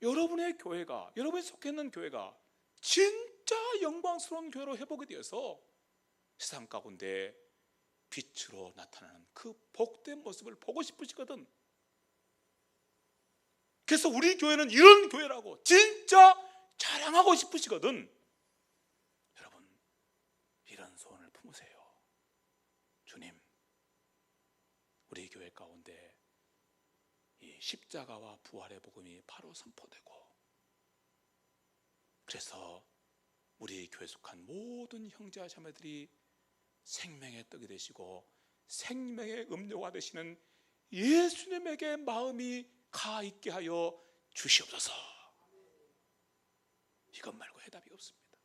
여러분의 교회가, 여러분이 속해 있는 교회가 진짜 영광스러운 교회로 회복이 되어서 세상 가운데 빛으로 나타나는 그 복된 모습을 보고 싶으시거든. 그래서 우리 교회는 이런 교회라고 진짜 자랑하고 싶으시거든. 여러분, 이런 소원을 품으세요. 주님, 우리 교회 가운데 이 십자가와 부활의 복음이 바로 선포되고, 그래서 우리 교회 속한 모든 형제와 자매들이 생명의 떡이 되시고 생명의 음료가 되시는 예수님에게 마음이 가 있게 하여 주시옵소서. 이것 말고 해답이 없습니다.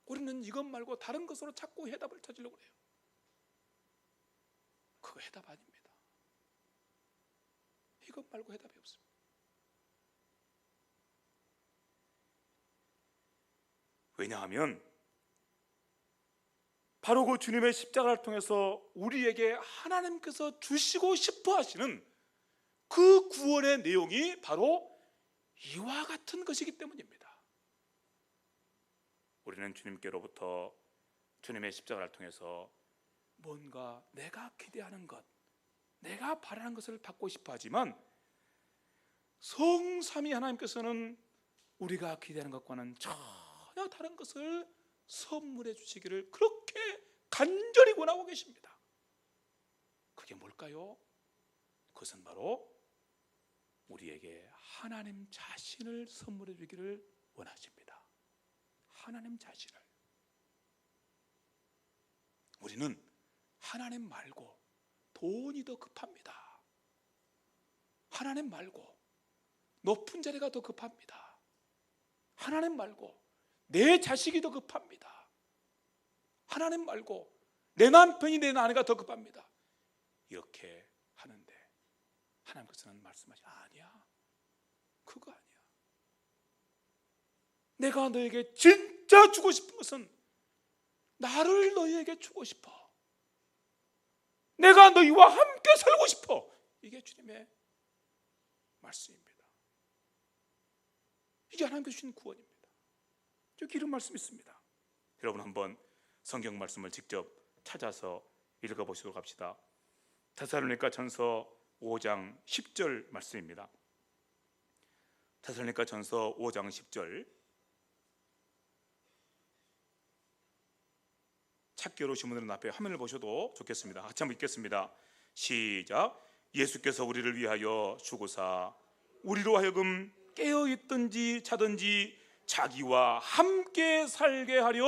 우리는 이것 말고 다른 것으로 자꾸 해답을 찾으려고 해요. 그거 해답 아닙니다. 이것 말고 해답이 없습니다. 왜냐하면 바로 그 주님의 십자가를 통해서 우리에게 하나님께서 주시고 싶어 하시는 그 구원의 내용이 바로 이와 같은 것이기 때문입니다. 우리는 주님께로부터 주님의 십자가를 통해서 뭔가 내가 기대하는 것, 내가 바라는 것을 받고 싶어 하지만 성삼위 하나님께서는 우리가 기대하는 것과는 전혀 다른 것을 선물해 주시기를 그렇게 간절히 원하고 계십니다. 그게 뭘까요? 그것은 바로 우리에게 하나님 자신을 선물해 주기를 원하십니다. 하나님 자신을. 우리는 하나님 말고 돈이 더 급합니다. 하나님 말고 높은 자리가 더 급합니다. 하나님 말고 내 자식이 더 급합니다. 하나님 말고 내 남편이 내 아내가 더 급합니다. 이렇게 하는데 하나님께서는 말씀하시지, 아니야, 그거 아니야. 내가 너에게 진짜 주고 싶은 것은 나를 너희에게 주고 싶어. 내가 너희와 함께 살고 싶어. 이게 주님의 말씀입니다. 이게 하나님께서 주신 구원입니다. 여기 이런 말씀이 있습니다. 여러분 한번 성경 말씀을 직접 찾아서 읽어보시도록 합시다. 데살로니가 전서 5장 10절 말씀입니다. 데살로니가 전서 5장 10절. 찾기 어려우신 분들은 앞에 화면을 보셔도 좋겠습니다. 같이 한번 읽겠습니다. 시작. 예수께서 우리를 위하여 죽으사 우리로 하여금 깨어있든지 자든지 자기와 함께 살게 하려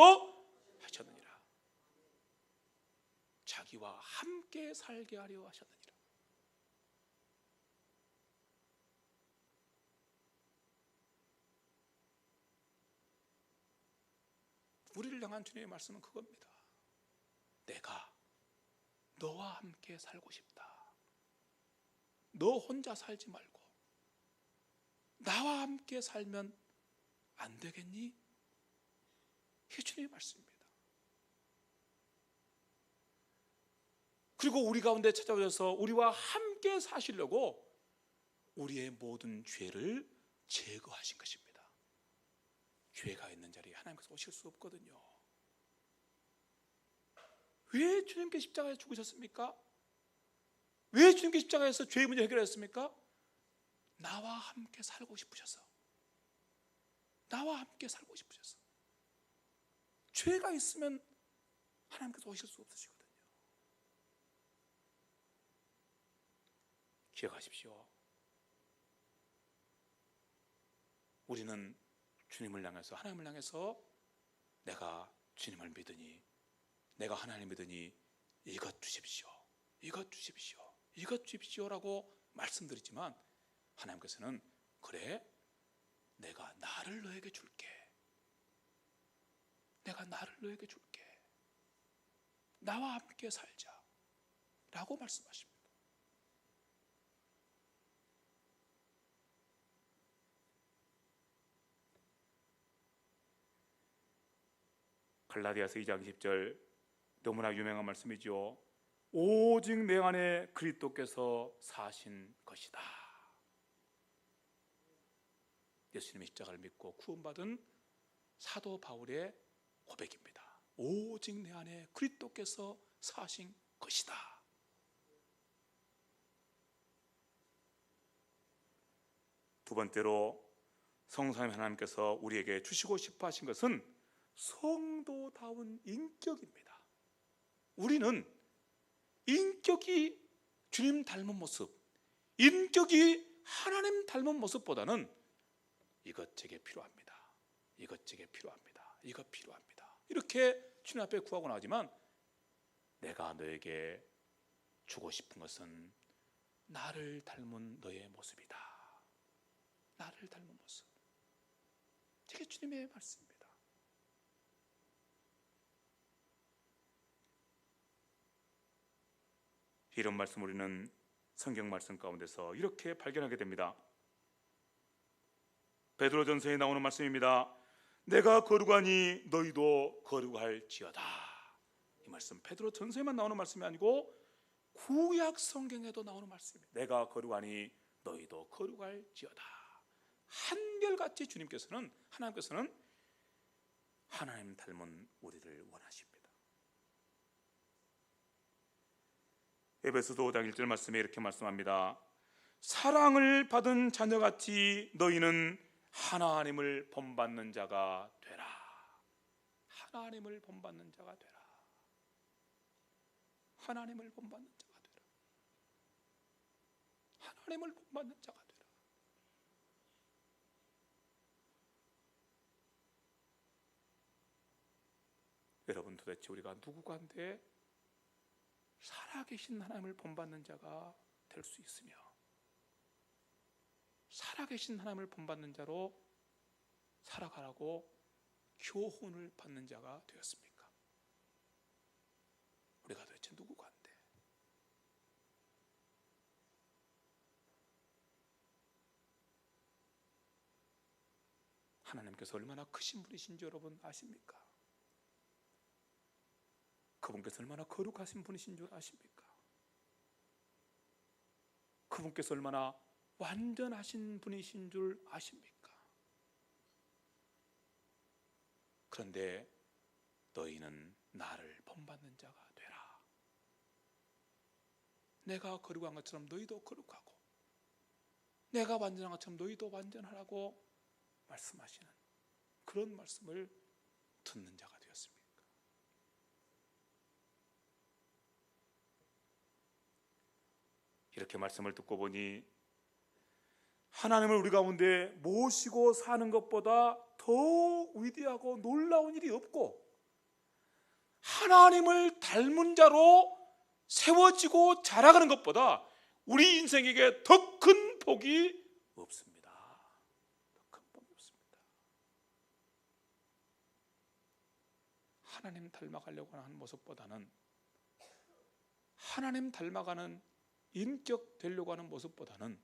하셨느니라. 자기와 함께 살게 하려 하셨느니라. 우리를 향한 주님의 말씀은 그겁니다. 내가 너와 함께 살고 싶다. 너 혼자 살지 말고 나와 함께 살면 안 되겠니? 이게 주님의 말씀입니다. 그리고 우리 가운데 찾아오셔서 우리와 함께 사시려고 우리의 모든 죄를 제거하신 것입니다. 죄가 있는 자리에 하나님께서 오실 수 없거든요. 왜 주님께 십자가에 죽으셨습니까? 왜 주님께 십자가에서 죄의 문제 해결했습니까? 나와 함께 살고 싶으셔서. 나와 함께 살고 싶으셔서. 죄가 있으면 하나님께서 오실 수 없으시거든요. 기억하십시오. 우리는 주님을 향해서, 하나님을 향해서 내가 주님을 믿으니, 내가 하나님을 믿으니 이것 주십시오, 이것 주십시오, 이것 주십시오라고 말씀드리지만 하나님께서는 그래, 내가 나를 너에게 줄게, 내가 나를 너에게 줄게, 나와 함께 살자 라고 말씀하십니다. 갈라디아서 2장 10절 너무나 유명한 말씀이죠. 오직 내 안에 그리스도께서 사신 것이다. 예수님의 십자가를 믿고 구원받은 사도 바울의 고백입니다. 오직 내 안에 그리스도께서 사신 것이다. 두 번째로 성삼위 하나님께서 우리에게 주시고 싶어 하신 것은 성도다운 인격입니다. 우리는 인격이 주님 닮은 모습, 인격이 하나님 닮은 모습보다는 이것 제게 필요합니다, 이것 제게 필요합니다, 이것 필요합니다, 이렇게 주님 앞에 구하고 나오지만 내가 너에게 주고 싶은 것은 나를 닮은 너의 모습이다, 나를 닮은 모습. 이게 주님의 말씀입니다. 이런 말씀 우리는 성경 말씀 가운데서 이렇게 발견하게 됩니다. 베드로전서에 나오는 말씀입니다. 내가 거룩하니 너희도 거룩할지어다. 이 말씀 베드로전서에만 나오는 말씀이 아니고 구약 성경에도 나오는 말씀입니다. 내가 거룩하니 너희도 거룩할지어다. 한결같이 주님께서는, 하나님께서는 하나님 닮은 우리를 원하십니다. 에베소서 5장 1절 말씀에 이렇게 말씀합니다. 사랑을 받은 자녀같이 너희는 하나님을 본받는 자가 되라. 하나님을 본받는 자가 되라. 하나님을 본받는 자가 되라. 하나님을 본받는 자가 되라. 여러분, 도대체 우리가 누구 가운데 살아계신 하나님을 본받는 자가 될 수 있으며 살아계신 하나님을 본받는 자로 살아가라고 교훈을 받는 자가 되었습니까? 우리가 도대체 누구 가운데? 하나님께서 얼마나 크신 분이신 줄 여러분 아십니까? 그분께서 얼마나 거룩하신 분이신 줄 아십니까? 그분께서 얼마나 완전하신 분이신 줄 아십니까? 그런데 너희는 나를 본받는 자가 되라. 내가 거룩한 것처럼 너희도 거룩하고 내가 완전한 것처럼 너희도 완전하라고 말씀하시는 그런 말씀을 듣는 자가 되었습니다. 이렇게 말씀을 듣고 보니 하나님을 우리 가운데 모시고 사는 것보다 더 위대하고 놀라운 일이 없고 하나님을 닮은 자로 세워지고 자라가는 것보다 우리 인생에게 더 큰 복이 없습니다. 더 큰 복이 없습니다. 하나님 닮아가려고 하는 모습보다는 하나님 닮아가는 인격 되려고 하는 모습보다는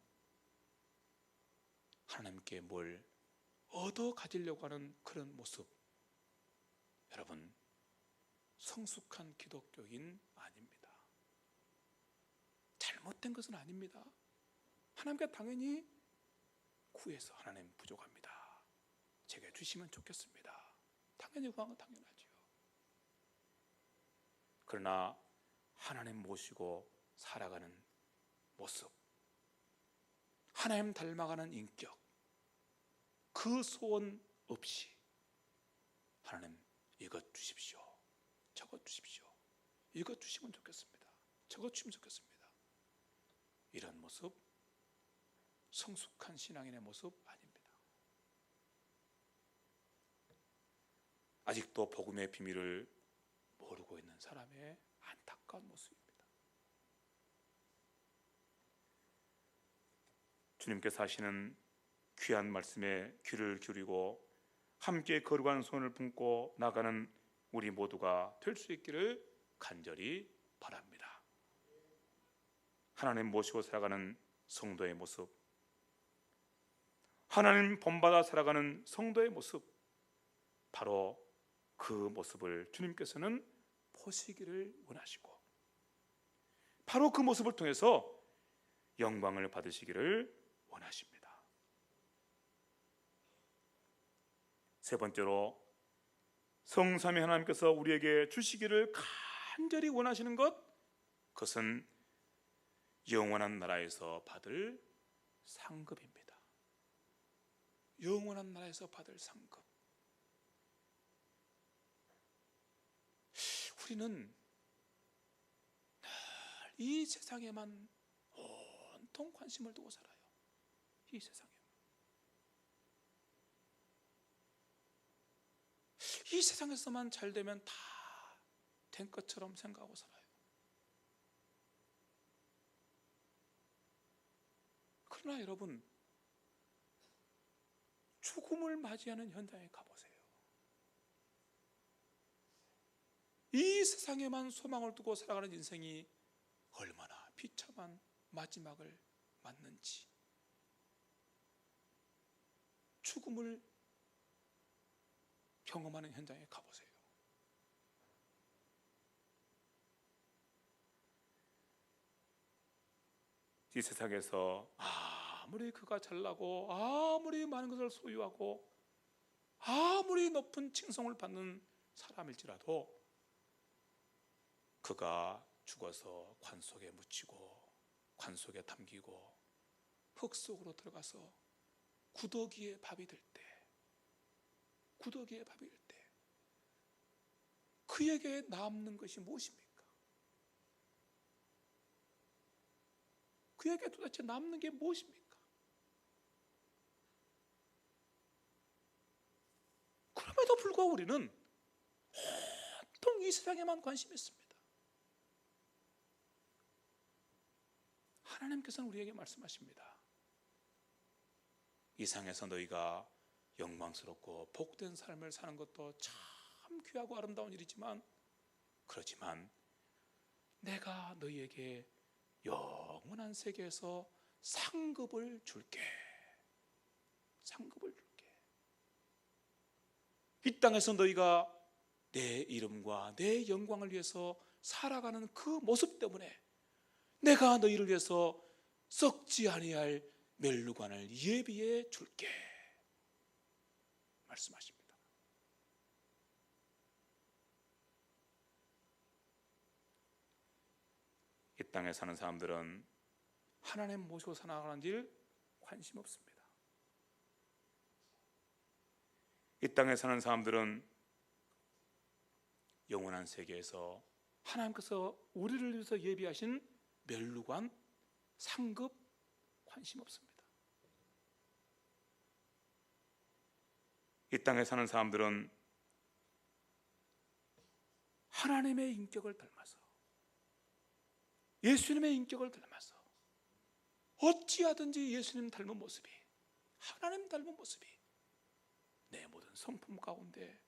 하나님께 뭘 얻어 가지려고 하는 그런 모습, 여러분 성숙한 기독교인 아닙니다. 잘못된 것은 아닙니다. 하나님께 당연히 구해서 하나님 부족합니다, 제게 주시면 좋겠습니다, 당연히 구한 건 당연하죠. 그러나 하나님 모시고 살아가는 모습, 하나님 닮아가는 인격, 그 소원 없이 하나님 이것 주십시오, 저것 주십시오, 이것 주시면 좋겠습니다, 저것 주시면 좋겠습니다, 이런 모습 성숙한 신앙인의 모습 아닙니다. 아직도 복음의 비밀을 모르고 있는 사람의 안타까운 모습입니다. 주님께서 하시는 귀한 말씀에 귀를 기울이고 함께 거룩한 손을 품고 나가는 우리 모두가 될 수 있기를 간절히 바랍니다. 하나님 모시고 살아가는 성도의 모습, 하나님 본받아 살아가는 성도의 모습, 바로 그 모습을 주님께서는 보시기를 원하시고 바로 그 모습을 통해서 영광을 받으시기를 원하십니다. 세 번째로, 성삼위 하나님께서 우리에게 주시기를 간절히 원하시는 것, 그것은 영원한 나라에서 받을 상급입니다. 영원한 나라에서 받을 상급. 우리는 늘 이 세상에만 온통 관심을 두고 살아요. 이 세상에. 이 세상에서만 잘 되면 다 된 것처럼 생각하고 살아요. 그러나 여러분, 죽음을 맞이하는 현장에 가보세요. 이 세상에만 소망을 두고 살아가는 인생이 얼마나 비참한 마지막을 맞는지, 죽음을 경험하는 현장에 가보세요. 이 세상에서 아무리 그가 잘나고 아무리 많은 것을 소유하고 아무리 높은 칭송을 받는 사람일지라도 그가 죽어서 관 속에 묻히고 관 속에 담기고 흙 속으로 들어가서 구더기에 밥이 될 때, 구더기에 밥이 될 때 그에게 남는 것이 무엇입니까? 그에게 도대체 남는 게 무엇입니까? 그럼에도 불구하고 우리는 온통 이 세상에만 관심이 있습니다. 하나님께서는 우리에게 말씀하십니다. 이 세상에서 너희가 영광스럽고 복된 삶을 사는 것도 참 귀하고 아름다운 일이지만, 그렇지만 내가 너희에게 영원한 세계에서 상급을 줄게. 상급을 줄게. 이 땅에서 너희가 내 이름과 내 영광을 위해서 살아가는 그 모습 때문에 내가 너희를 위해서 썩지 아니할 멸류관을 예비해 줄게 말씀하십니다. 이 땅에 사는 사람들은 하나님 모시고 살아가는 일 관심 없습니다. 이 땅에 사는 사람들은 영원한 세계에서 하나님께서 우리를 위해서 예비하신 멸류관, 상급 관심 없습니다. 이 땅에 사는 사람들은 하나님의 인격을 닮아서, 예수님의 인격을 닮아서 어찌하든지 예수님 닮은 모습이, 하나님 닮은 모습이 내 모든 성품 가운데,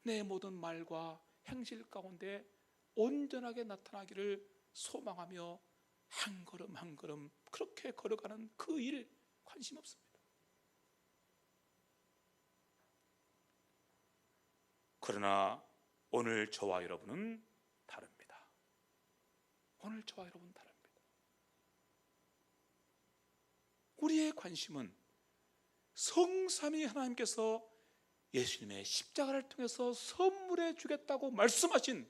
내 모든 말과 행실 가운데 온전하게 나타나기를 소망하며 한 걸음 한 걸음 그렇게 걸어가는 그 일 관심 없습니다. 그러나 오늘 저와 여러분은 다릅니다. 오늘 저와 여러분은 다릅니다. 우리의 관심은 성삼위 하나님께서 예수님의 십자가를 통해서 선물해 주겠다고 말씀하신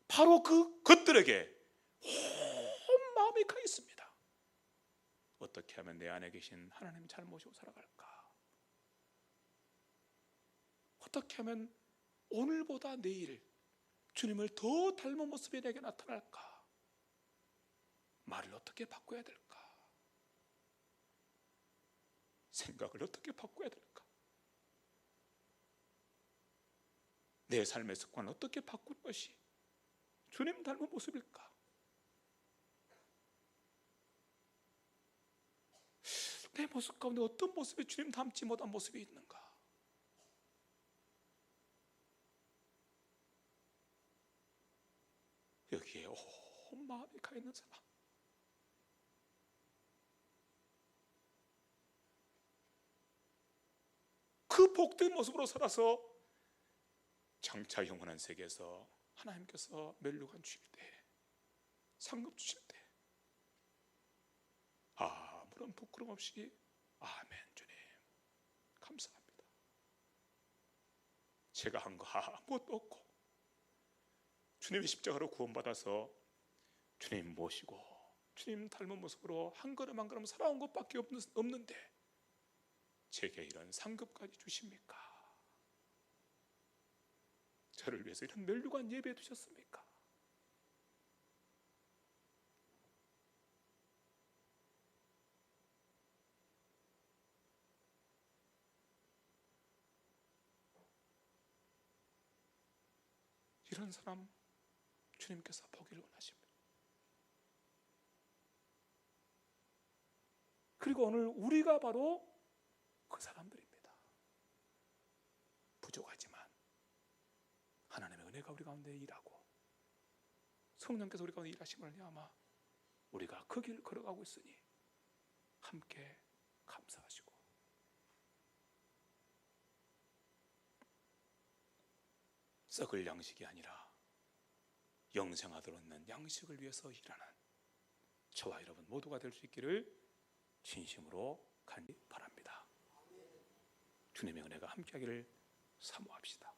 바로 그것들에게 온 마음이 가 있습니다. 어떻게 하면 내 안에 계신 하나님 잘 모시고 살아갈까? 어떻게 하면 오늘보다 내일 주님을 더 닮은 모습이 내게 나타날까? 말을 어떻게 바꿔야 될까? 생각을 어떻게 바꿔야 될까? 내 삶의 습관을 어떻게 바꾸는 것이 주님 닮은 모습일까? 내 모습 가운데 어떤 모습이 주님 닮지 못한 모습이 있는가? 여기에 온 마음이 가 있는 사람, 그 복된 모습으로 살아서 장차 영원한 세계에서 하나님께서 멸류관 주실 때, 상급 주실 때 아무런 부끄럼 없이 아멘 주님 감사합니다, 제가 한 거 아무것도 없고 주님의 십자가로 구원받아서 주님 모시고 주님 닮은 모습으로 한 걸음 한 걸음 살아온 것밖에 없는데 제게 이런 상급까지 주십니까? 저를 위해서 이런 멸류관 예배해 두셨습니까? 이런 사람 주님께서 보기를 원하십니다. 그리고 오늘 우리가 바로 그 사람들입니다. 부족하지만 하나님의 은혜가 우리 가운데 일하고 성령께서 우리 가운데 일하심을 말미암아 우리가 그 길을 걸어가고 있으니 함께 감사하시고, 썩을 양식이 아니라 영생하도록 있는 양식을 위해서 일하는 저와 여러분 모두가 될 수 있기를 진심으로 간절히 바랍니다. 주님의 은혜가 함께하기를 사모합시다.